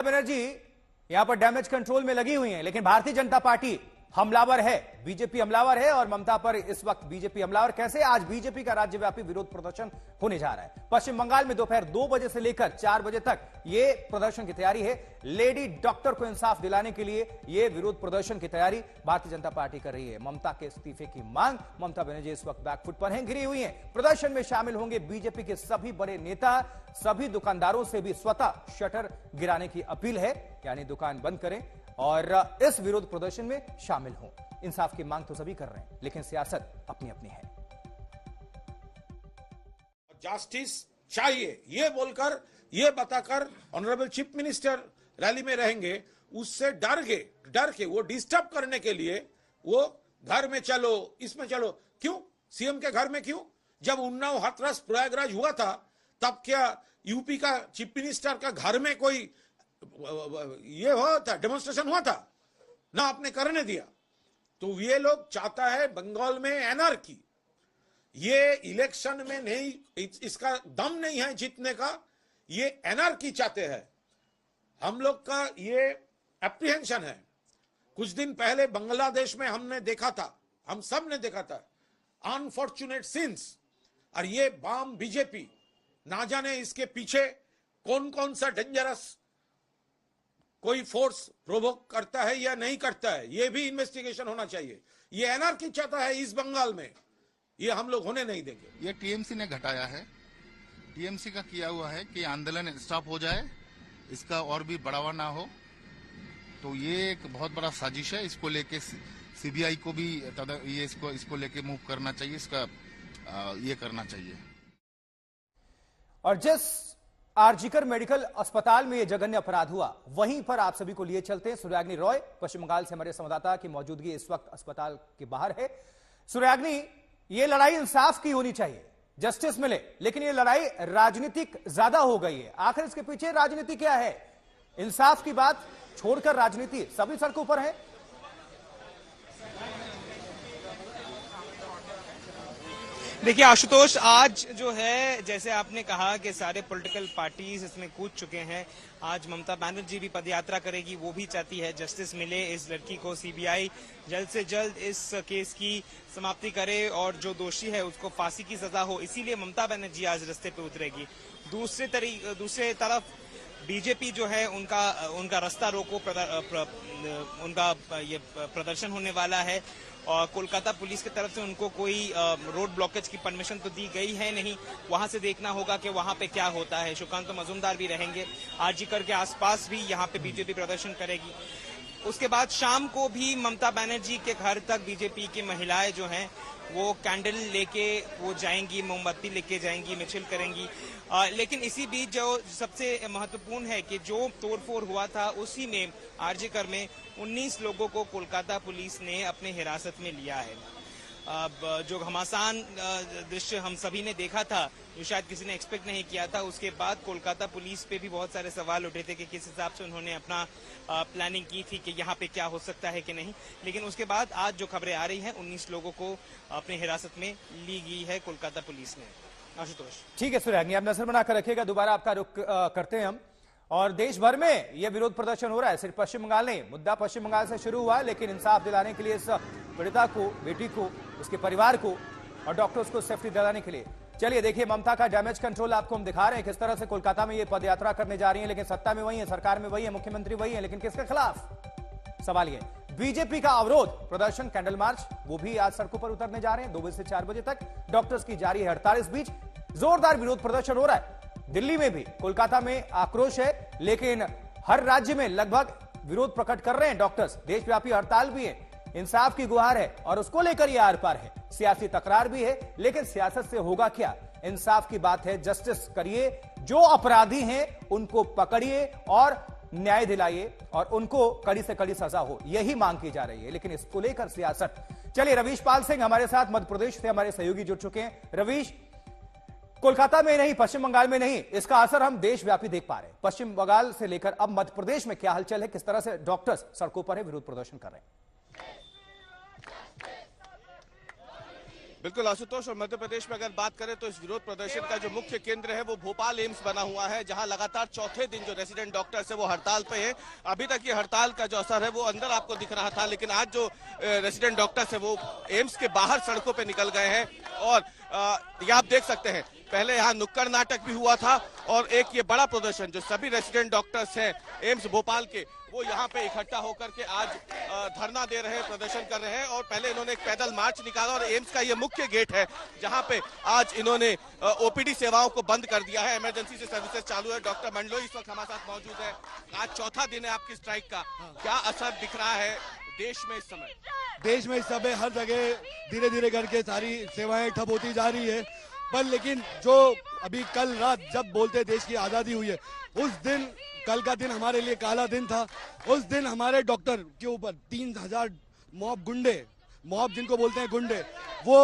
बनर्जी यहां पर damage control में लगी हुई हैं, लेकिन भारतीय जनता पार्टी हमलावर है, बीजेपी हमलावर है और ममता पर इस वक्त बीजेपी हमलावर। कैसे? आज बीजेपी का राज्यव्यापी विरोध प्रदर्शन होने जा रहा है। पश्चिम बंगाल में दोपहर 2 बजे से लेकर 4 बजे तक यह प्रदर्शन की तैयारी है। लेडी डॉक्टर को इंसाफ दिलाने के लिए यह विरोध प्रदर्शन की तैयारी भारतीय जनता पार्टी कर रही है। ममता के इस्तीफे की मांग, ममता बनर्जी इस वक्त बैकफुट पर हैं, घिरी हुई हैं। प्रदर्शन में शामिल होंगे बीजेपी के सभी बड़े नेता। सभी दुकानदारों से भी स्वतः शटर गिराने की अपील है, यानी दुकान बंद करें और इस विरोध प्रदर्शन में शामिल हों। इंसाफ की मांग तो सभी कर रहे हैं, लेकिन सियासत अपनी अपनी है। जस्टिस चाहिए ये बोलकर, ये बताकर ऑनरेबल चीफ मिनिस्टर रैली में रहेंगे, उससे डर के वो डिस्टर्ब करने के लिए वो घर में चलो, इसमें चलो। क्यों? सीएम के घर में क्यों? जब उन्नाव, हाथरस, प्रयागराज हुआ था, तब क्या यूपी का चीफ मिनिस्टर का घर में कोई ये हुआ था, डेमोन्स्ट्रेशन हुआ था? ना आपने करने दिया। तो ये लोग चाहता है बंगाल में एनार्की। ये इलेक्शन में नहीं, इसका दम नहीं है जीतने का, ये एनार्की चाहते हैं। हम लोग का ये एप्रीहेंशन है। कुछ दिन पहले बांग्लादेश में हमने देखा था, हम सब ने देखा था, अनफॉर्चुनेट सीन्स। और ये बाम बीजेपी ना जाने इसके पीछे कौन कौन सा डेंजरस कोई फोर्स प्रोवोक करता है या नहीं करता है, ये भी इन्वेस्टिगेशन होना चाहिए। ये एनआरकी चाहता है इस बंगाल में, ये हम लोग होने नहीं देंगे। ये टीएमसी ने घटाया है। टीएमसी का किया हुआ है कि आंदोलन स्टॉप हो जाए, इसका और भी बढ़ावा ना हो। तो ये एक बहुत बड़ा साजिश है। इसको लेके सीबीआई को भी ये इसको लेके मूव करना चाहिए, इसका ये करना चाहिए। और जिस आरजीकर मेडिकल अस्पताल में यह जघन्य अपराध हुआ, वहीं पर आप सभी को लिए चलते हैं। सूर्याग्नि रॉय पश्चिम बंगाल से हमारे संवाददाता की मौजूदगी इस वक्त अस्पताल के बाहर है। सूर्याग्नि, यह लड़ाई इंसाफ की होनी चाहिए, जस्टिस मिले, लेकिन यह लड़ाई राजनीतिक ज्यादा हो गई है। आखिर इसके पीछे राजनीति क्या है? इंसाफ की बात छोड़कर राजनीति सभी सड़कों पर है। देखिए आशुतोष, आज जो है जैसे आपने कहा कि सारे पॉलिटिकल पार्टीज इसमें कूद चुके हैं। आज ममता बनर्जी भी पदयात्रा करेगी, वो भी चाहती है जस्टिस मिले, इस लड़की को सीबीआई जल्द से जल्द इस केस की समाप्ति करे और जो दोषी है उसको फांसी की सजा हो। इसीलिए ममता बनर्जी आज रास्ते पे उतरेगी। दूसरे तरफ बीजेपी जो है उनका रास्ता रोको उनका ये प्रदर्शन होने वाला है। और कोलकाता पुलिस की तरफ से उनको कोई रोड ब्लॉकेज की परमिशन तो दी गई है नहीं। वहां से देखना होगा कि वहां पे क्या होता है। सुकांत मजूमदार भी रहेंगे, आरजीकर के आसपास भी यहाँ पे बीजेपी प्रदर्शन करेगी। उसके बाद शाम को भी ममता बनर्जी के घर तक बीजेपी की महिलाएं जो हैं वो कैंडल लेके वो जाएंगी, मोमबत्ती लेके जाएंगी, मिছিল करेंगी। लेकिन इसी बीच जो सबसे महत्वपूर्ण है कि जो तोड़फोड़ हुआ था उसी में आरजीकर में 19 लोगों को कोलकाता पुलिस ने अपने हिरासत में लिया है। अब जो घमासान दृश्य हम सभी ने देखा था, जो शायद किसी ने एक्सपेक्ट नहीं किया था, उसके बाद कोलकाता पुलिस पे भी बहुत सारे सवाल उठे थे कि किस हिसाब से उन्होंने अपना प्लानिंग की थी कि यहाँ पे क्या हो सकता है कि नहीं। लेकिन उसके बाद आज जो खबरें आ रही हैं, 19 लोगों को अपने हिरासत में ली गई है कोलकाता पुलिस ने। आशुतोष, ठीक है सूर्याग्नि, आप नजर बनाकर रखिएगा। दोबारा आपका रुख करते हैं हम। और देश भर में यह विरोध प्रदर्शन हो रहा है, सिर्फ पश्चिम बंगाल नहीं। मुद्दा पश्चिम बंगाल से शुरू हुआ, लेकिन इंसाफ दिलाने के लिए इस पीड़िता को, बेटी को, उसके परिवार को और डॉक्टर्स को सेफ्टी दिलाने के लिए। चलिए देखिए, ममता का डैमेज कंट्रोल आपको हम दिखा रहे हैं, किस तरह से कोलकाता में ये पदयात्रा करने जा रही है। लेकिन सत्ता में वही है, सरकार में वही है, मुख्यमंत्री वही है, लेकिन किसके खिलाफ? सवाल ये। बीजेपी का अवरोध प्रदर्शन, कैंडल मार्च, वो भी आज सड़कों पर उतरने जा रहे हैं 2 बजे से 4 बजे तक। डॉक्टर्स की जारी है हड़ताल। इस बीच जोरदार विरोध प्रदर्शन हो रहा है दिल्ली में भी। कोलकाता में आक्रोश है, लेकिन हर राज्य में लगभग विरोध प्रकट कर रहे हैं डॉक्टर्स। देशव्यापी हड़ताल भी है, इंसाफ की गुहार है और उसको लेकर यह आर पार है। सियासी तकरार भी है, लेकिन सियासत से होगा क्या? इंसाफ की बात है, जस्टिस करिए, जो अपराधी हैं उनको पकड़िए और न्याय दिलाइए और उनको कड़ी से कड़ी सजा हो, यही मांग की जा रही है। लेकिन इसको लेकर सियासत। चलिए, रवीश पाल सिंह हमारे साथ मध्य प्रदेश से हमारे सहयोगी जुड़ चुके हैं। रवीश, कोलकाता में नहीं, पश्चिम बंगाल में नहीं, इसका असर हम देशव्यापी देख पा रहे हैं। पश्चिम बंगाल से लेकर अब मध्य प्रदेश में क्या हलचल है, किस तरह से डॉक्टर्स सड़कों पर है, विरोध प्रदर्शन कर रहे हैं? बिल्कुल आशुतोष, और मध्य प्रदेश में अगर बात करें तो इस विरोध प्रदर्शन का जो मुख्य केंद्र है वो भोपाल एम्स बना हुआ है, जहां लगातार चौथे दिन जो रेजिडेंट डॉक्टर्स है वो हड़ताल पे है। अभी तक ये हड़ताल का जो असर है वो अंदर आपको दिख रहा था, लेकिन आज जो रेजिडेंट डॉक्टर्स है वो एम्स के बाहर सड़कों पे निकल गए हैं। और ये आप देख सकते हैं, पहले यहाँ नुक्कड़ नाटक भी हुआ था और एक ये बड़ा प्रदर्शन जो सभी रेजिडेंट डॉक्टर्स हैं एम्स भोपाल के, वो यहाँ पे इकट्ठा होकर के आज धरना दे रहे हैं, प्रदर्शन कर रहे हैं। और पहले इन्होंने एक पैदल मार्च निकाला और एम्स का ये मुख्य गेट है जहाँ पे आज इन्होंने ओपीडी सेवाओं को बंद कर दिया है, इमरजेंसी से सर्विसेज चालू है। डॉक्टर मंडलोई इस वक्त हमारे साथ मौजूद है। आज चौथा दिन है आपकी स्ट्राइक का, क्या असर दिख रहा है देश में इस समय? देश में इस समय हर जगह धीरे धीरे करके सारी सेवाएं ठप होती जा रही है, पर लेकिन जो अभी कल रात जब बोलते देश की आजादी हुई है, उस दिन, कल का दिन हमारे लिए काला दिन था। उस दिन हमारे डॉक्टर के ऊपर 3000 मॉब जिनको बोलते हैं गुंडे, वो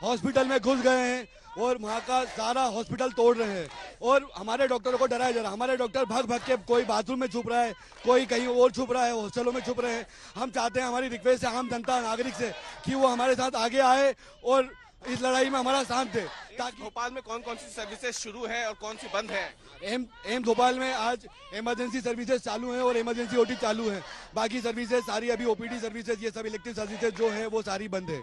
हॉस्पिटल में घुस गए हैं और वहाँ का सारा हॉस्पिटल तोड़ रहे हैं और हमारे डॉक्टरों को डराया जा रहा है। हमारे डॉक्टर भाग भाग के, कोई बाथरूम में छुप रहा है, कोई कहीं और छुप रहा है, हॉस्टलों में छुप रहे हैं। हम चाहते हैं, हमारी रिक्वेस्ट है आम जनता नागरिक से कि वो हमारे साथ आगे आए और इस लड़ाई में हमारा साथ दे। ताकि भोपाल में कौन कौन सी सर्विसेज शुरू है और कौन सी बंद है? एम्स भोपाल में आज इमरजेंसी सर्विसेज चालू हैं और इमरजेंसी ओटी चालू है। बाकी सर्विसेज सारी अभी ओपीडी सर्विसेज, ये सब इलेक्टिव सर्विसेज जो है वो सारी बंद है।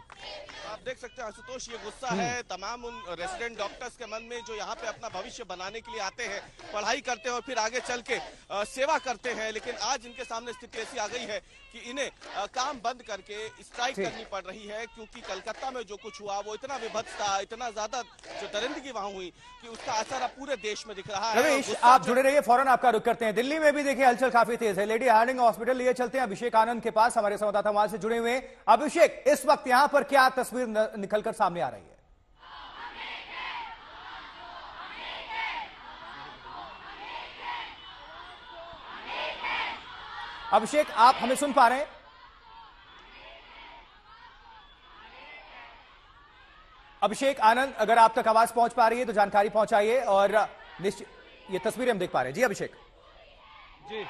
आप देख सकते हैं आशुतोष, ये गुस्सा है तमाम उन रेजिडेंट डॉक्टर्स के मन में जो यहाँ पे अपना भविष्य बनाने के लिए आते हैं, पढ़ाई करते हैं और फिर आगे चल के सेवा करते हैं। लेकिन आज इनके सामने स्थिति ऐसी आ गई है कि इन्हें काम बंद करके स्ट्राइक करनी पड़ रही है, क्योंकि कलकत्ता में जो कुछ हुआ वो इतना विभत्स था, इतना ज्यादा जो दरिंदगी वहां हुई कि उसका असर अब पूरे देश में दिख रहा है। रमेश, आप जुड़े रहिए, फौरन आपका रुख करते हैं। दिल्ली में भी देखिए हलचल काफी तेज है। लेडी हार्डिंग हॉस्पिटल लिए चलते हैं अभिषेक आनंद के पास, हमारे संवाददाता वहां से जुड़े हुए हैं। अभिषेक, इस वक्त यहां पर क्या तस्वीर निकलकर सामने आ रही है? अभिषेक, आप हमें सुन पा रहे हैं? अभिषेक आनंद, अगर आप तक आवाज पहुंच पा रही है तो जानकारी पहुंचाइए। और ये तस्वीरें हम देख पा रहे हैं। जी अभिषेक। जी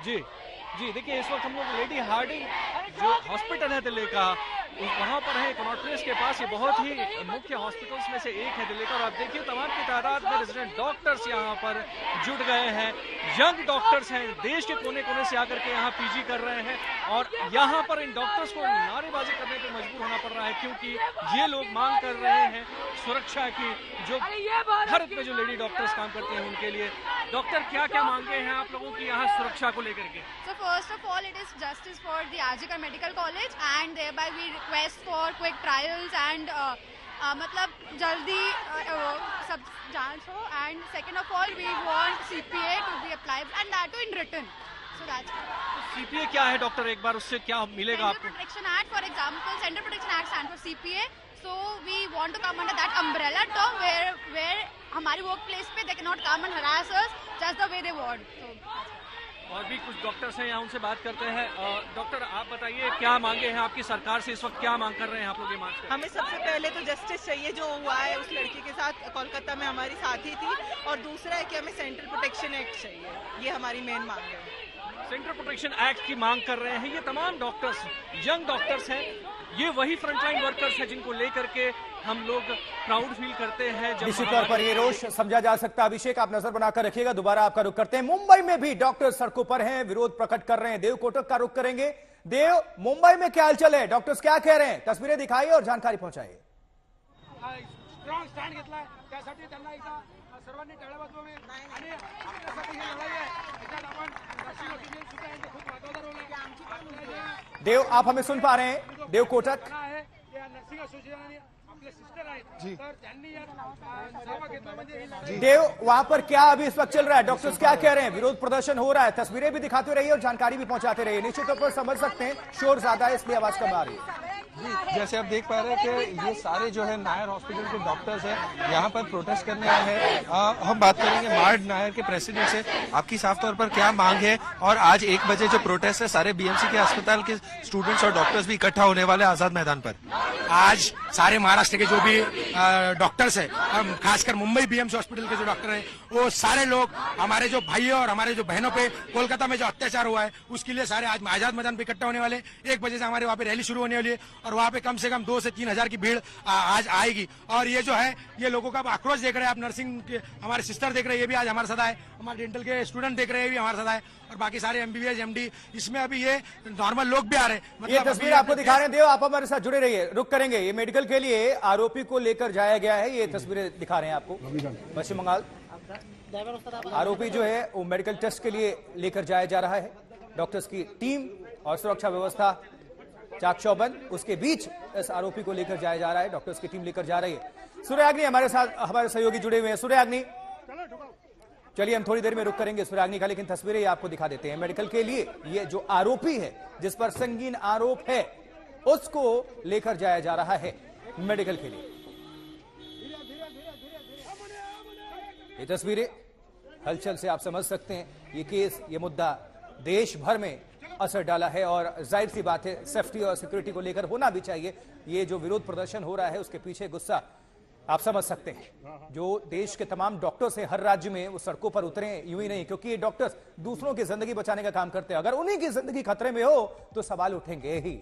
जी जी, देखिए इस वक्त हम लोग लेडी हार्डिंग जो हॉस्पिटल है दिल्ली का, वहां पर है कनॉट प्लेस के पास। ये बहुत ही मुख्य हॉस्पिटल्स में से एक है दिल्ली का और आप देखिए तमाम की तादाद में रेजिडेंट डॉक्टर्स यहाँ पर जुट गए हैं। यंग डॉक्टर्स हैं, देश के कोने कोने से आकर के यहाँ पीजी कर रहे हैं और यहाँ पर इन डॉक्टर्स को नारेबाजी करने पर मजबूर होना पड़ रहा है, क्योंकि ये लोग मांग कर रहे हैं सुरक्षा की। जो भारत में जो लेडी डॉक्टर्स काम करते हैं उनके लिए। डॉक्टर, क्या क्या मांगे हैं आप लोगों की यहाँ सुरक्षा को लेकर के? So first of all, it is justice for the RGKR Medical College and thereby we request for quick trials and मतलब जल्दी सब जांच हो। And second of all, we want CPA to be applied and that too in written. So that's it. CPA क्या है doctor, एक बार उससे क्या मिलेगा आपको? Central Protection Act, for example, Central Protection Act stands for CPA. So we want to come under that umbrella term where हमारी work place पे they cannot come and harass us just the way they want. So और भी कुछ doctors हैं यहाँ, उनसे बात करते हैं। डॉक्टर, आप बताइए क्या मांगे हैं आपकी सरकार से, इस वक्त क्या मांग कर रहे हैं आप लोग ये मार्च? हमें सबसे पहले तो जस्टिस चाहिए जो हुआ है उस लड़की के साथ कोलकाता में हमारी साथी थी, और दूसरा है कि हमें सेंट्रल प्रोटेक्शन एक्ट चाहिए। ये हमारी मेन मांग है। सेंट्रल प्रोटेक्शन एक्ट की मांग कर रहे हैं ये तमाम डॉक्टर्स, यंग डॉक्टर्स हैं। ये वही फ्रंटलाइन वर्कर्स हैं जिनको लेकर के हम लोग प्राउड फील करते हैं। निश्चित तौर पर ये रोष समझा जा सकता है। अभिषेक, आप नजर बनाकर रखिएगा, दोबारा आपका रुख करते हैं। मुंबई में भी डॉक्टर सड़कों पर हैं, विरोध प्रकट कर रहे हैं। देव कोटक का रुख करेंगे। देव, मुंबई में क्या हलचल है, डॉक्टर्स क्या कह रहे हैं? तस्वीरें दिखाइए और जानकारी पहुंचाइए। स्ट्रॉंग स्टँड घेतलाय, त्यासाठी त्यांना एकदा सर्वांनी टाळ्या वाजवावे आणि आपल्यासाठी ही लढाई आहे, त्याच्यात आपण नर्सिंग ओपिनियन सुद्धा यांचं खूप महत्त्वाचा रोल आहे। देव, आप हमें सुन पा रहे हैं? देव कोटक, नर्सिंग असोसिएशन आपले सिस्टर आहेत, तर त्यांनी यात सहभाग घेतला म्हणजे देव, वहां पर क्या अभी इस वक्त चल रहा है? डॉक्टर्स क्या कह रहे हैं? विरोध प्रदर्शन हो रहा है, तस्वीरें भी दिखाते रहिए और जानकारी भी पहुंचाते रहिए। निश्चित तौर पर समझ सकते हैं शोर ज्यादा है इसलिए आवाज कम आ रही है। जैसे आप देख पा रहे हैं कि ये सारे जो है नायर हॉस्पिटल के डॉक्टर्स हैं यहाँ पर प्रोटेस्ट करने आए हैं। हम बात करेंगे मार्ड नायर के प्रेसिडेंट से, आपकी साफ तौर पर क्या मांग है? और आज 1 बजे जो प्रोटेस्ट है, सारे बीएमसी के अस्पताल के स्टूडेंट्स और डॉक्टर्स भी इकट्ठा होने वाले आजाद मैदान पर। आज सारे महाराष्ट्र के जो भी डॉक्टर्स हैं, खासकर मुंबई बीएमसी हॉस्पिटल के जो डॉक्टर हैं, वो सारे लोग हमारे जो भाइयों और हमारे जो बहनों पे कोलकाता में जो अत्याचार हुआ है उसके लिए सारे आज आजाद मैदान पे इकट्ठा होने वाले। 1 बजे से हमारे वहाँ पे रैली शुरू होने वाली है और वहाँ पे कम से कम 2 से 3 हजार की भीड़ आज आएगी। और ये जो है, ये लोगों का आक्रोश देख रहे हैं आप, नर्सिंग के हमारे सिस्टर देख रहे हैं, ये भी आज हमारे साथ आए, हमारे डेंटल के स्टूडेंट देख रहे हैं, ये भी हमारे साथ आए, और बाकी सारे MBBS MD, इसमें अभी ये नॉर्मल लोग भी आ रहे हैं। ये तस्वीर आपको दिखा रहे हैं, देव आप हमारे साथ जुड़े रहिए, रुक करेंगे। ये मेडिकल के लिए आरोपी को लेकर जाया गया है, ये तस्वीरें दिखा रहे हैं आपको पश्चिम बंगाल। आरोपी जो है वो मेडिकल टेस्ट के लिए लेकर जाया जा रहा है। डॉक्टर्स की टीम और सुरक्षा व्यवस्था चाक चौबंद, उसके बीच इस आरोपी को लेकर जाया जा रहा है, डॉक्टर्स की टीम लेकर जा रही है। सूर्याग्नि हमारे साथ, हमारे सहयोगी जुड़े हुए हैं। सूर्याग्नि, चलिए हम थोड़ी देर में रुक करेंगे सूर्याग्नि का, लेकिन तस्वीरें आपको दिखा देते हैं। मेडिकल के लिए ये जो आरोपी है, जिस पर संगीन आरोप है, उसको लेकर जाया जा रहा है मेडिकल के लिए। ये तस्वीरें हलचल से आप समझ सकते हैं, ये केस, ये मुद्दा देश भर में असर डाला है और जाहिर सी बात है सेफ्टी और सिक्योरिटी को लेकर होना भी चाहिए। ये जो विरोध प्रदर्शन हो रहा है उसके पीछे गुस्सा आप समझ सकते हैं। जो देश के तमाम डॉक्टर्स हैं हर राज्य में, वो सड़कों पर उतरे हैं यूं ही नहीं, क्योंकि ये डॉक्टर्स दूसरों की जिंदगी बचाने का काम करते हैं। अगर उन्हीं की जिंदगी खतरे में हो तो सवाल उठेंगे ही।